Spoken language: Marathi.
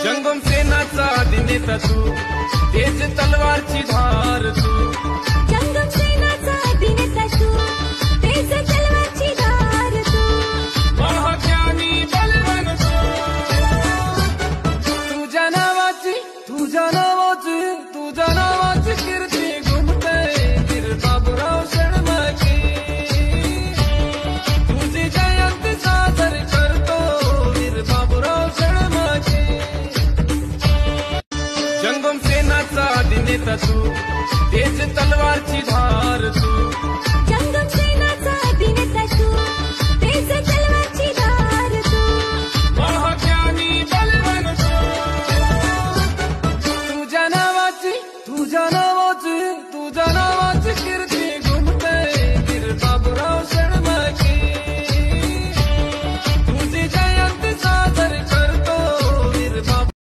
जंगम सेनाचा अभिनेता तू, तेज तलवारची धार तू। जंगम सेनाचा अभिनेता तू, तेज तलवारची धार तू। महाज्ञानी बलवान तू, तुझ्या नावाची कीर्ती घुमते वीर बाबूराव शर्माची। तुझी जयंती साजरी करतो वीर बाबूराव शर्माची। जंगम सेनाचा अभिनेता तू, तेज तलवारची धार